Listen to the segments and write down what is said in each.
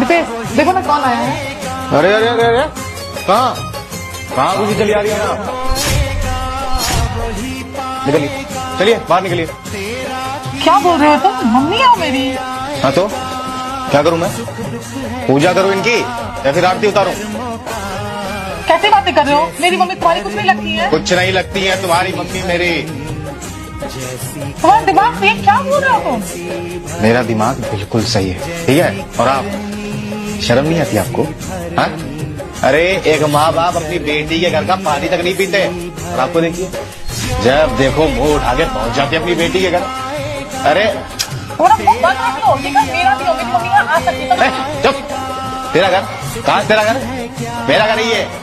दीपेश देखो ना कौन आया है। अरे अरे अरे अरे कहाँ कहाँ घुसी चली आ रही है ना। निकलिए, चलिए बाहर निकलिए। क्या बोल रहे हो तुम? मम्मी आओ मेरी। हाँ तो क्या करूं मैं? पूजा करूं इनकी या फिर आरती उतारूं? कैसे बातें कर रहे हो? मेरी मम्मी तुम्हारी कुछ नहीं लगती है। कुछ नहीं लगती है तुम्हारी मम्मी मेरी। तुम्हारा दिमाग से क्या बोल रहे हो तुम? मेरा दिमाग बिल्कुल सही है, ठीक है? और आप शर्म नहीं आती आपको? हाँ? अरे एक माँ बाप अपनी बेटी के घर का पानी तक नहीं पीते, और आपको देखिए जब देखो मुंह उठा के पहुंच जाती है अपनी बेटी के घर। अरे थोड़ा मुंह बंद रख लो, ठीक है? मेरा भी हो, मेरी मम्मी यहाँ आ सकती है। चुप, तेरा घर कहाँ है? तेरा घर मेरा घर ही है।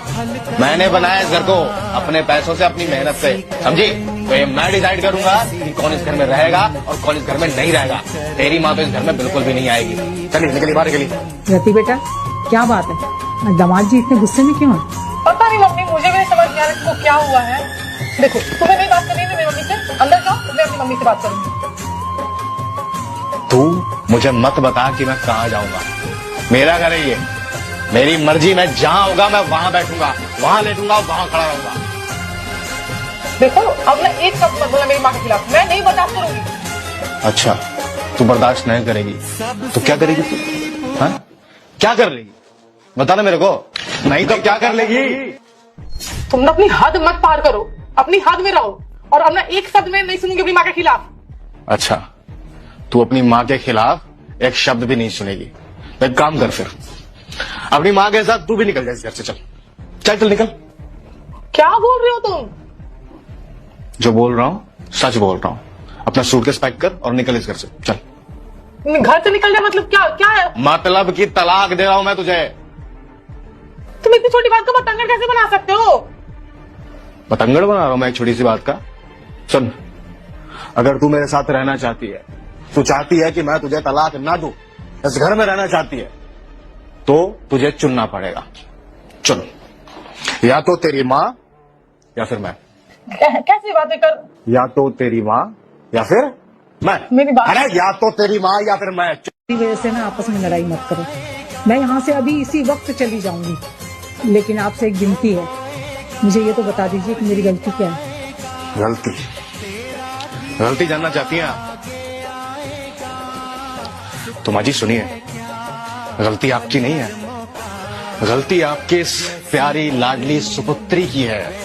मैंने बनाया इस घर को अपने पैसों से, अपनी मेहनत से, समझी? तो ये मैं डिसाइड करूंगा कि कौन इस घर में रहेगा और कौन इस घर में नहीं रहेगा। तेरी माँ तो इस घर में बिल्कुल भी नहीं आएगी। चलिए निकलिए बाहर निकलिए। रति बेटा क्या बात है, दामाद जी इतने गुस्से में क्यों है? पता नहीं मम्मी, मुझे भी नहीं समझ में आ रहा कि वो क्या हुआ है। देखो तुम्हें नहीं बात करनी है मेरी मम्मी से, अंदर जाओ, मैं अपनी मम्मी से बात करूंगी। तू मुझे मत बता कि मैं कहाँ जाऊंगा। मेरा घर है ये, मेरी मर्जी। मैं जहाँ होगा मैं वहाँ बैठूंगा, वहाँ लेटूंगा, वहाँ खड़ा रहूंगा। देखो अब मैं एक शब्द मत बोला मेरी माँ के खिलाफ, मैं नहीं बर्दाश्त करूंगी। अच्छा तू बर्दाश्त नहीं करेगी तो क्या करेगी तू? हाँ क्या कर लेगी बता ना मेरे को, नहीं तो क्या कर लेगी? तुम ना अपनी हद मत पार करो, अपनी हद में रहो। और अब ना एक शब्द में नहीं सुनूंगी अपनी माँ के खिलाफ। अच्छा तू अपनी माँ के खिलाफ एक शब्द भी नहीं सुनेगी तो एक काम कर, फिर अपनी माँ के साथ तू भी निकल जा इस घर से। चल चल चल निकल। क्या बोल रहे हो तुम? जो बोल रहा हूँ सच बोल रहा हूँ। अपना सूटकेस पैक कर और निकल इस घर से। चल घर से निकल जाए मतलब क्या? क्या है? मतलब कि तलाक दे रहा हूं मैं तुझे। तुम इतनी छोटी बात को पतंगड़ कैसे बना सकते हो? पतंगड़ बना रहा हूं मैं एक छोटी सी बात का? सुन, अगर तू मेरे साथ रहना चाहती है, तू चाहती है कि मैं तुझे तलाक ना दूं, इस घर में रहना चाहती है, तो तुझे चुनना पड़ेगा। चुन, या तो तेरी माँ या फिर मैं। कैसी बातें कर? या तो तेरी माँ या फिर मैं। मेरी बात, अरे या तो तेरी माँ या फिर मैं। इसी वजह से ना आपस में लड़ाई मत करो। मैं यहाँ से अभी इसी वक्त चली जाऊंगी, लेकिन आपसे एक विनती है, मुझे ये तो बता दीजिए कि मेरी गलती क्या है? गलती? गलती जानना चाहती हैं आप? तो माँ जी सुनिए, गलती आपकी नहीं है, गलती आपकी इस प्यारी लाडली सुपुत्री की है।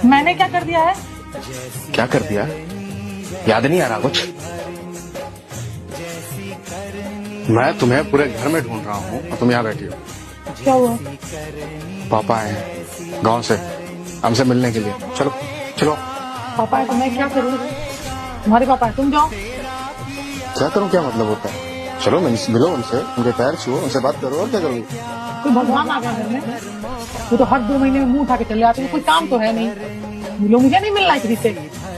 मैंने क्या कर दिया है? क्या कर दिया? याद नहीं आ रहा कुछ? मैं तुम्हें पूरे घर में ढूंढ रहा हूँ और तुम यहाँ बैठी हो। क्या हुआ? पापा आए हैं गांव से हमसे मिलने के लिए। चलो चलो। पापा है तो मैं क्या करूँ? तुम्हारे पापा है, तुम जाओ। क्या करूँ? क्या मतलब होता है? चलो मिलो उनसे, उनके पैर छुओ, उनसे बात करो, और क्या करोगे? कोई भगवान आ गया घर में? वो तो हर 2 महीने में मुंह उठा के चले आते हैं, कोई काम तो है नहीं। मिलो, मुझे नहीं मिलना है किसी से।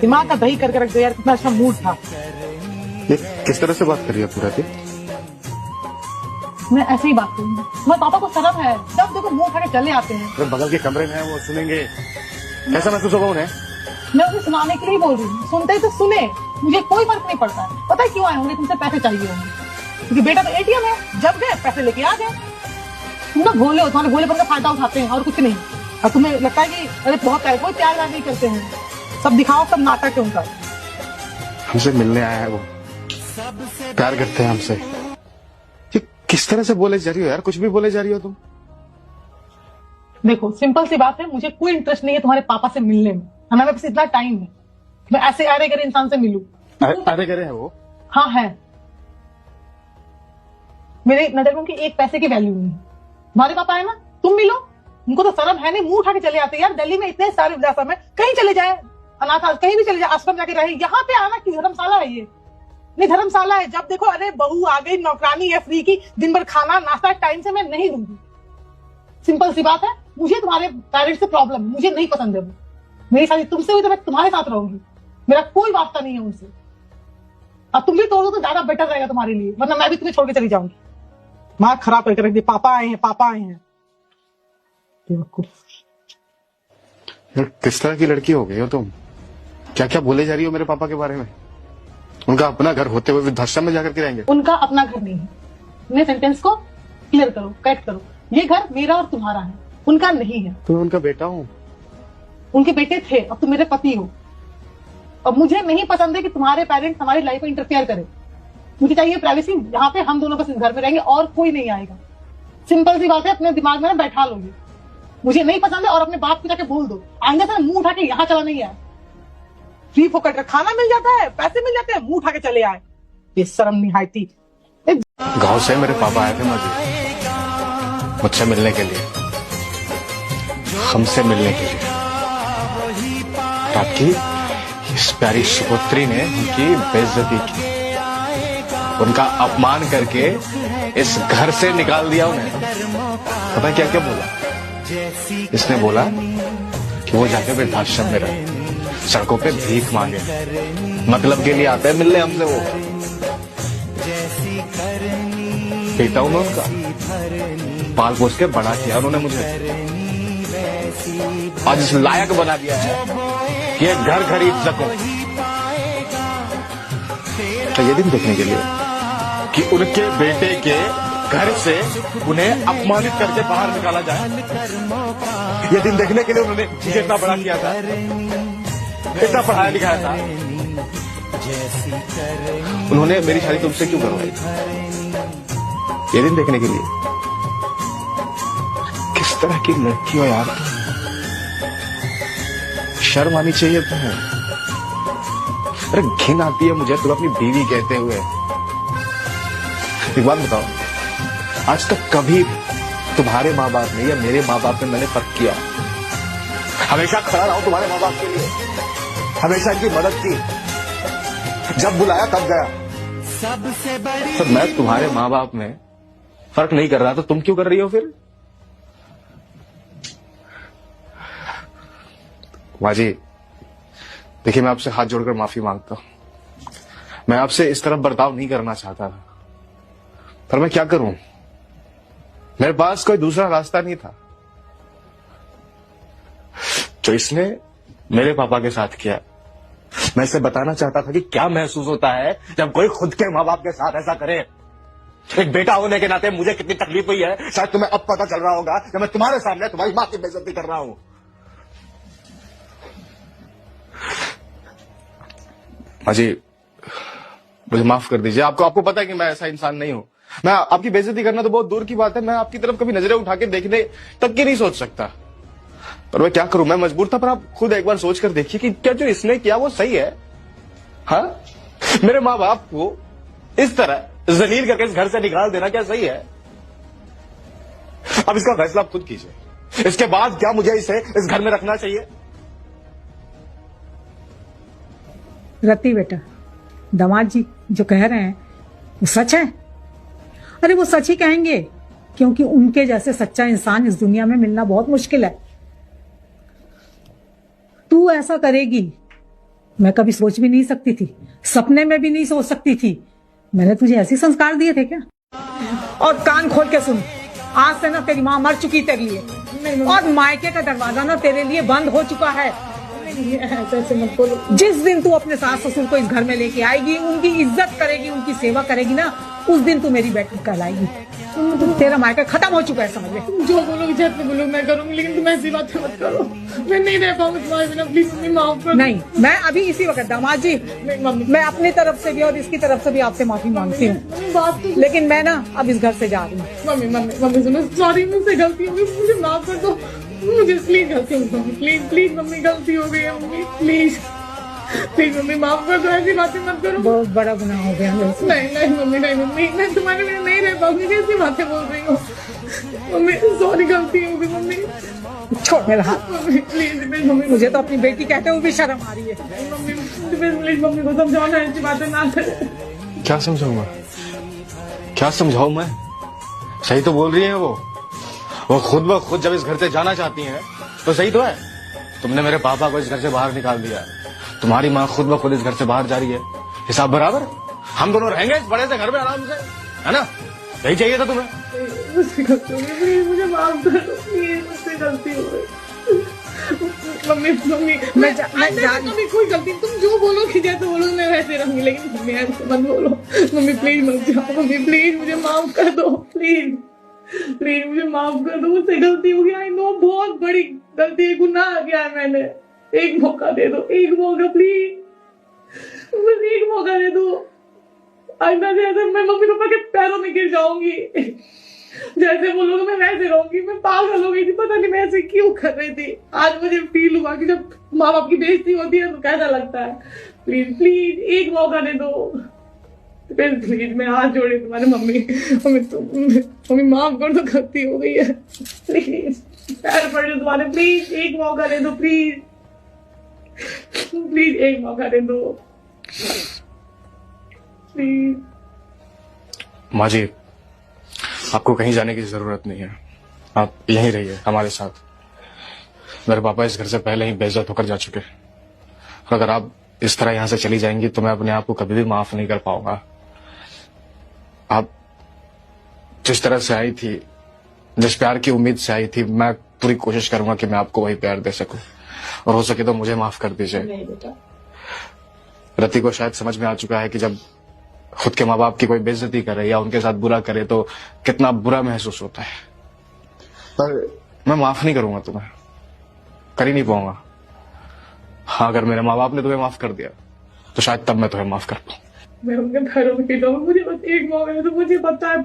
दिमाग का दही करके रख दो यार, कितना अच्छा मूड था। ये किस तरह से बात कर रही है पूरा? मैं ऐसे ही बात करूंगी। मैं पापा को शर्म है, जब देखो मुंह उठा के चले आते हैं। अगर बगल के कमरे में है वो सुनेंगे, कैसा महसूस होगा उन्हें? मैं उसे सुनाने के लिए बोल रही हूँ, सुनते ही तो सुने, मुझे कोई फर्क नहीं पड़ता है। पता है क्यों आए होंगे? तुमसे पैसे चाहिए होंगे, क्योंकि बेटा तो एटीएम है, जब गए पैसे लेके आ गए। तुम लोग भोले हो, तुम्हारे भोलेपन का फायदा उठाते हैं और कुछ नहीं। और तुम्हें लगता है कि अरे बहुत प्यार, कोई प्यार नहीं करते हैं, सब दिखाओ, सब नाटक है उनका। हमसे मिलने आया है वो, प्यार करते हैं हमसे। ये किस तरह से बोले जा रही हो यार? कुछ भी बोले जा रही हो तुम। देखो सिंपल सी बात है, मुझे कोई इंटरेस्ट नहीं है तुम्हारे पापा से मिलने में। हमारे पास इतना टाइम है मैं ऐसे अरे गरे इंसान से मिलूं? अरे करे है वो? हाँ है। मेरी नजर में उनकी एक पैसे की वैल्यू नहीं। तुम्हारे पापा है ना, तुम मिलो, उनको तो शर्म है नहीं, मुंह उठा के चले आते यार। दिल्ली में इतने सारे वृद्धाश्रम है, कहीं चले जाए, अनाथ कहीं भी चले जाए, आश्रम जाके रहे। यहाँ पे आना कि धर्मशाला है? ये नहीं धर्मशाला है। जब देखो अरे बहू आ गई, नौकरानी है फ्री की, दिन भर खाना नाश्ता टाइम से मैं नहीं दूंगी। सिंपल सी बात है, मुझे तुम्हारे पेरेंट्स से प्रॉब्लम, मुझे नहीं पसंद है वो। मेरी शादी तुमसे हुई तो मैं तुम्हारे साथ रहूंगी, मेरा कोई वास्ता नहीं है उनसे। अब तुम भी तोड़ दो तो ज्यादा बेटर रहेगा तुम्हारे लिए, वरना मैं भी तुम्हें छोड़ के चली जाऊंगी। माँ खराब करके रख दी, पापा आए हैं, पापा आए हैं। किस तरह की लड़की हो गई हो तुम? क्या क्या बोले जा रही हो मेरे पापा के बारे में? उनका अपना घर होते हुए वृद्धाश्रम में जाकर के रहेंगे? उनका अपना घर नहीं है। अपने सेंटेंस को क्लियर करो, कट करो। ये घर मेरा और तुम्हारा है, उनका नहीं है। तो मैं उनका बेटा हूँ। उनके बेटे थे, अब तुम मेरे पति हो। अब मुझे नहीं पसंद है कि तुम्हारे पेरेंट्स हमारी लाइफ में इंटरफेयर करें। मुझे चाहिए प्राइवेसी, यहाँ पे हम दोनों बस इस घर में रहेंगे और कोई नहीं आएगा। सिंपल सी बात है, अपने दिमाग में ना बैठा लोगे। मुझे नहीं पसंद है और अपने बाप को जाके बोल दो, आइंदा से मुंह उठा के यहाँ चला नहीं आए। फ्री फोकट का खाना मिल जाता है, पैसे मिल जाते हैं, मुंह उठा के चले आए। बेशरम निहायती। गांव से मेरे पापा आए थे मुझसे मिलने के लिए, हमसे मिलने के लिए। आपकी इस प्यारी सुपुत्री ने उनकी बेइज्जती की, उनका अपमान करके इस घर से निकाल दिया उन्हें। पता है क्या क्या बोला? इसने बोला कि वो जाके वृद्धाश्रम में रहे, सड़कों पे भीख मांगे। मतलब के लिए आते हैं मिलने हमसे वो। बेटा हूं मैं उनका, पाल पोस के बड़ा किया उन्होंने मुझे, आज इस लायक बना दिया है कि एक घर खरीद सकूं। तो ये दिन देखने के लिए कि उनके बेटे के घर से उन्हें अपमानित करके बाहर निकाला जाए, ये दिन देखने के लिए उन्होंने मुझे इतना बड़ा किया था, इतना पढ़ाया लिखाया था। उन्होंने मेरी शादी तुमसे क्यों करवाई? ये दिन देखने के लिए। किस तरह की लड़की हो यार, शर्म आनी चाहिए तुम्हें। अरे घिन आती है मुझे तुम अपनी बीवी कहते हुए। एक बात बताओ, आज तक कभी तुम्हारे माँ बाप ने या मेरे माँ बाप ने मैंने फर्क किया? हमेशा खड़ा रहा हूं तुम्हारे माँ बाप के लिए, हमेशा इनकी मदद की, जब बुलाया तब गया। तो मैं तुम्हारे माँ बाप में फर्क नहीं कर रहा तो तुम क्यों कर रही हो फिर? माँ जी देखिए, मैं आपसे हाथ जोड़कर माफी मांगता हूं। मैं आपसे इस तरह बर्ताव नहीं करना चाहता था, पर मैं क्या करूं, मेरे पास कोई दूसरा रास्ता नहीं था। जो इसने मेरे पापा के साथ किया, मैं इसे बताना चाहता था कि क्या महसूस होता है जब कोई खुद के माँ बाप के साथ ऐसा करे। एक बेटा होने के नाते मुझे कितनी तकलीफ हुई है शायद तुम्हें अब पता चल रहा होगा कि मैं तुम्हारे सामने तुम्हारी मां की बेइज्जती कर रहा हूं। माँ जी मुझे माफ कर दीजिए, आपको पता है कि मैं ऐसा इंसान नहीं हूं। मैं आपकी बेइज्जती करना तो बहुत दूर की बात है, मैं आपकी तरफ कभी नजरें उठा के देखने तक की नहीं सोच सकता, पर मैं क्या करूं, मैं मजबूर था। पर आप खुद एक बार सोच कर देखिए कि क्या जो इसने किया वो सही है? हाँ, मेरे माँ बाप को इस तरह जलील करके इस घर से निकाल देना क्या सही है? अब इसका फैसला आप खुद कीजिए। इसके बाद क्या मुझे इसे इस घर में रखना चाहिए? रति बेटा, दामाद जी जो कह रहे हैं वो सच है। अरे वो सच ही कहेंगे, क्योंकि उनके जैसे सच्चा इंसान इस दुनिया में मिलना बहुत मुश्किल है। तू ऐसा करेगी मैं कभी सोच भी नहीं सकती थी, सपने में भी नहीं सोच सकती थी। मैंने तुझे ऐसे संस्कार दिए थे क्या? और कान खोल के सुन, आज से ना तेरी माँ मर चुकी तेरे लिए, और मायके का दरवाजा ना तेरे लिए बंद हो चुका है। ऐसे मत बोलो। जिस दिन तू अपने सास ससुर को इस घर में लेके आएगी, उनकी इज्जत करेगी, उनकी सेवा करेगी ना, उस दिन तू मेरी बेटी कहलाएगी। तेरा मायका खत्म हो चुका है, समझ ले। जो बोलोगे जब बोलो मैं करूंगी, लेकिन तुम ऐसी बातें मत करो। मैं नहीं रह पाऊंगी तुम्हारे बिना, प्लीज मम्मी माफ कर। नहीं, मैं अभी इसी वक्त दामाद जी, मैं अपनी तरफ से भी और इसकी तरफ से भी आपसे माफी मांगती हूँ, लेकिन मैं ना अब इस घर से जा रही हूँ। मम्मी सुनो, सॉरी मुझसे गलती हो गई, मुझे माफ कर दो। मुझे प्लीज गलती हो गई, प्लीज प्लीज मम्मी गलती हो गई है मम्मी, प्लीज प्लीज मम्मी माफ कर दो, ऐसी बातें मत करो। बहुत बड़ा गुनाह हो गया मेरे से। नहीं मम्मी, नहीं मम्मी, मैं तुम्हारे बिना नहीं रह पाऊंगी, कैसी बातें बोल रही हो मम्मी? सॉरी गलती हो गई मम्मी, छोड़ मेरा हाथ। मम्मी प्लीज मम्मी, मुझे तो अपनी बेटी कहते हुए भी शर्म आ रही है। मम्मी प्लीज मम्मी को समझाओ ना, ऐसी बातें ना करे। क्या समझाऊं मैं, क्या समझाऊं मैं? सही तो बोल रही है वो खुद ब खुद जब इस घर से जाना चाहती हैं तो सही तो है। तुमने मेरे पापा को इस घर से बाहर निकाल दिया, तुम्हारी माँ खुद ब खुद इस घर से बाहर जा रही है, हिसाब बराबर। हम दोनों रहेंगे इस बड़े से घर में आराम से, है ना? यही चाहिए था तुम्हें। मुझसे गलती हो गई, मुझे माफ कर दो प्लीज, मुझसे गलती हो गई मम्मी। मैं मम्मी कोई गलती, तुम जो बोलोगी जैसे बोलो मैं वैसे रहूंगी, लेकिन मम्मी ऐसे मत बोलो। मम्मी प्लीज मत जाओ, मम्मी प्लीज मुझे माफ कर दो प्लीज। प्लीज मुझे माफ कर दो, मुझसे गलती हो गई। आई नो बहुत बड़ी गलती है, गुनाह किया है मैंने। एक मौका दे दो, एक मौका प्लीज, बस एक मौका दे दो। आइंदा से ऐसा मैं मम्मी पापा के पैरों में गिर जाऊंगी, जैसे बोलोगे मैं वैसे रहूंगी। मैं पागल हो गई थी, पता नहीं मैं ऐसे क्यों कर रही थी। आज मुझे फील हुआ कि जब माँ बाप की बेइज्जती होती है तो कैसा लगता है। प्लीज प्लीज एक मौका दे दो प्लीज। मैं हाथ जोड़ी तुम्हारे मम्मी माफ कर दो, गलती हो गई है। प्लीज पैर पड़ जाओ तुम्हारे, प्लीज एक मौका दे दो, प्लीज प्लीज एक मौका दे दो प्लीज। माँ जी, आपको कहीं जाने की जरूरत नहीं है, आप यहीं रहिए हमारे साथ। मेरे पापा इस घर से पहले ही बेइज्जत होकर जा चुके हैं। और अगर आप इस तरह यहां से चली जाएंगी तो मैं अपने आप को कभी भी माफ नहीं कर पाऊंगा। आप जिस तरह से आई थी, जिस प्यार की उम्मीद से आई थी, मैं पूरी कोशिश करूंगा कि मैं आपको वही प्यार दे सकूं। और हो सके तो मुझे माफ कर दीजिए। नहीं बेटा, रति को शायद समझ में आ चुका है कि जब खुद के माँ बाप की कोई बेइज्जती करे या उनके साथ बुरा करे तो कितना बुरा महसूस होता है। पर मैं माफ नहीं करूंगा तुम्हें, कर ही नहीं पाऊंगा। हाँ, अगर मेरे माँ बाप ने तुम्हें माफ कर दिया तो शायद तब मैं तुम्हें माफ कर पाऊं। मैं उनके पैरों में गिर जाऊंगी। मुझे बस एक मौका दे दो, मुझे पता है